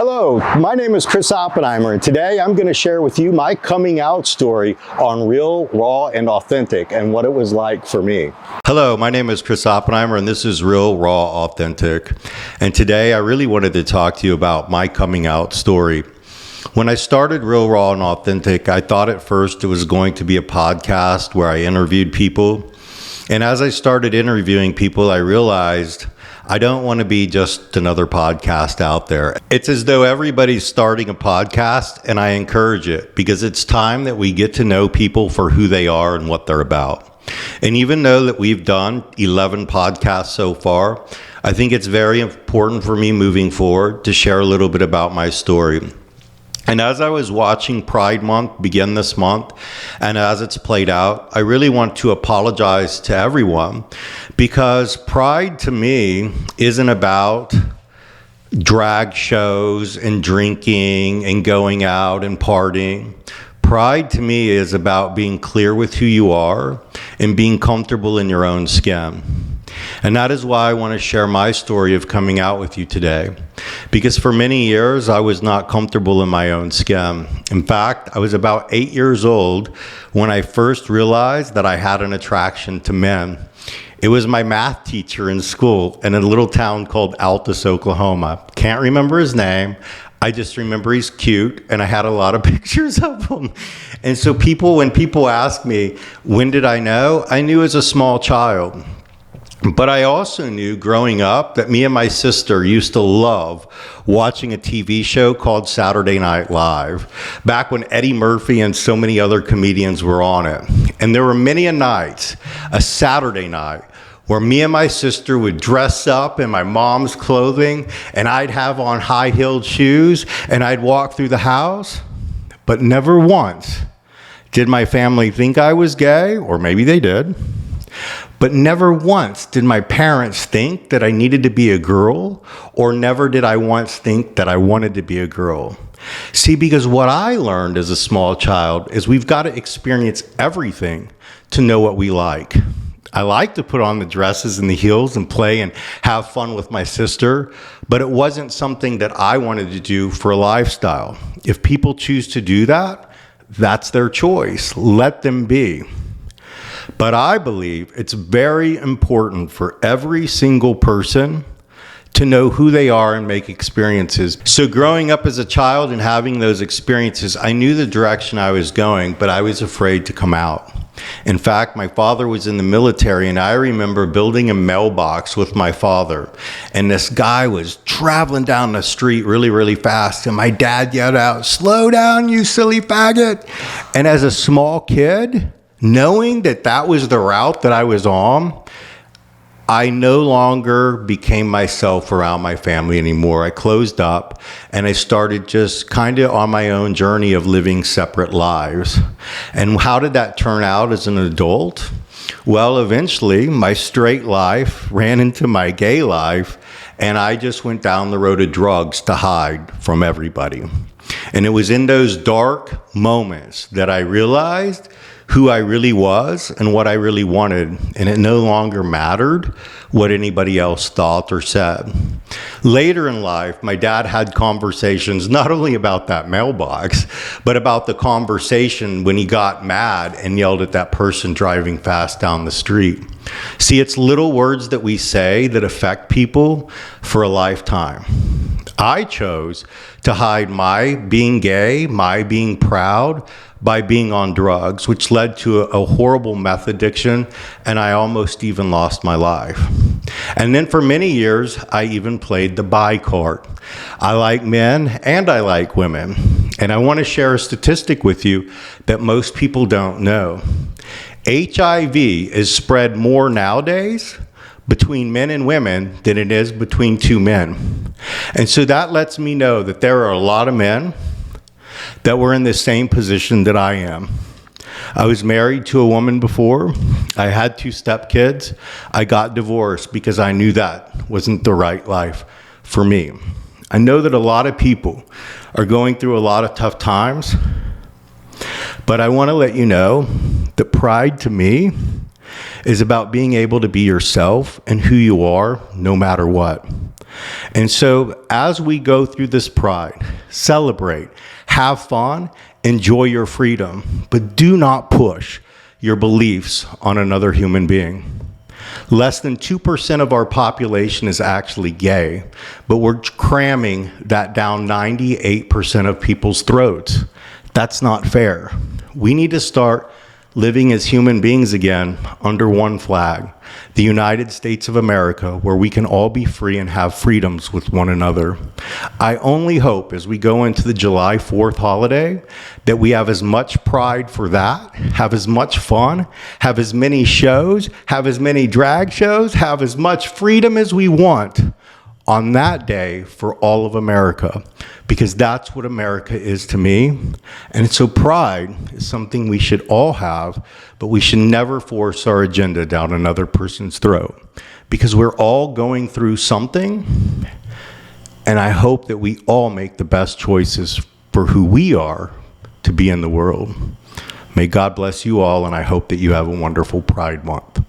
Hello, my name is Chris Oppenheimer, and today I'm going to share with you my coming out story on Real, Raw, and Authentic and what it was like for me. Hello, my name is Chris Oppenheimer, and this is Real, Raw, Authentic. And today I really wanted to talk to you about my coming out story. When I started Real, Raw, and Authentic, I thought at first it was going to be a podcast where I interviewed people. And as I started interviewing people, I realized I don't want to be just another podcast out there. It's as though everybody's starting a podcast, and I encourage it because it's time that we get to know people for who they are and what they're about. And even though that we've done 11 podcasts so far, I think it's very important for me moving forward to share a little bit about my story. And as I was watching Pride Month begin this month, and as it's played out, I really want to apologize to everyone because Pride to me isn't about drag shows and drinking and going out and partying. Pride to me is about being clear with who you are and being comfortable in your own skin. And that is why I want to share my story of coming out with you today. Because for many years, I was not comfortable in my own skin. In fact, I was about 8 years old when I first realized that I had an attraction to men. It was my math teacher in school in a little town called Altus, Oklahoma. Can't remember his name. I just remember he's cute, and I had a lot of pictures of him. And so when people ask me, when did I know? I knew as a small child. But I also knew growing up that me and my sister used to love watching a TV show called Saturday Night Live, back when Eddie Murphy and so many other comedians were on it. And there were many a night, a Saturday night, where me and my sister would dress up in my mom's clothing, and I'd have on high-heeled shoes, and I'd walk through the house. But never once did my family think I was gay, or maybe they did. But never once did my parents think that I needed to be a girl, or never did I once think that I wanted to be a girl. See, because what I learned as a small child is we've got to experience everything to know what we like. I like to put on the dresses and the heels and play and have fun with my sister, but it wasn't something that I wanted to do for a lifestyle. If people choose to do that, that's their choice. Let them be. But I believe it's very important for every single person to know who they are and make experiences. So growing up as a child and having those experiences, I knew the direction I was going, but I was afraid to come out. In fact, my father was in the military, and I remember building a mailbox with my father. And this guy was traveling down the street really, really fast. And my dad yelled out, "Slow down, you silly faggot." And as a small kid, knowing that that was the route that I was on, I no longer became myself around my family anymore. I closed up, and I started just kind of on my own journey of living separate lives. And how did that turn out as an adult? Well, eventually, my straight life ran into my gay life, and I just went down the road of drugs to hide from everybody. And it was in those dark moments that I realized who I really was and what I really wanted, and it no longer mattered what anybody else thought or said. Later in life, my dad had conversations not only about that mailbox, but about the conversation when he got mad and yelled at that person driving fast down the street. See, it's little words that we say that affect people for a lifetime. I chose to hide my being gay, my being proud, by being on drugs, which led to a horrible meth addiction, and I almost even lost my life. And then for many years, I even played the bi card. I like men and I like women. And I want to share a statistic with you that most people don't know. HIV is spread more nowadays between men and women than it is between two men. And so that lets me know that there are a lot of men that were in the same position that I am. I was married to a woman before. I had 2 stepkids. I got divorced because I knew that wasn't the right life for me. I know that a lot of people are going through a lot of tough times, but I want to let you know that pride to me is about being able to be yourself and who you are no matter what. And so as we go through this pride, celebrate, have fun, enjoy your freedom, but do not push your beliefs on another human being. Less than 2% of our population is actually gay, but we're cramming that down 98% of people's throats. That's not fair. We need to start living as human beings again under one flag, the United States of America, where we can all be free and have freedoms with one another. I only hope as we go into the July 4th holiday that we have as much pride for that, have as much fun, have as many shows, have as many drag shows, have as much freedom as we want on that day for all of America, because that's what America is to me. And so pride is something we should all have, but we should never force our agenda down another person's throat, because we're all going through something. And I hope that we all make the best choices for who we are to be in the world. May God bless you all, and I hope that you have a wonderful Pride Month.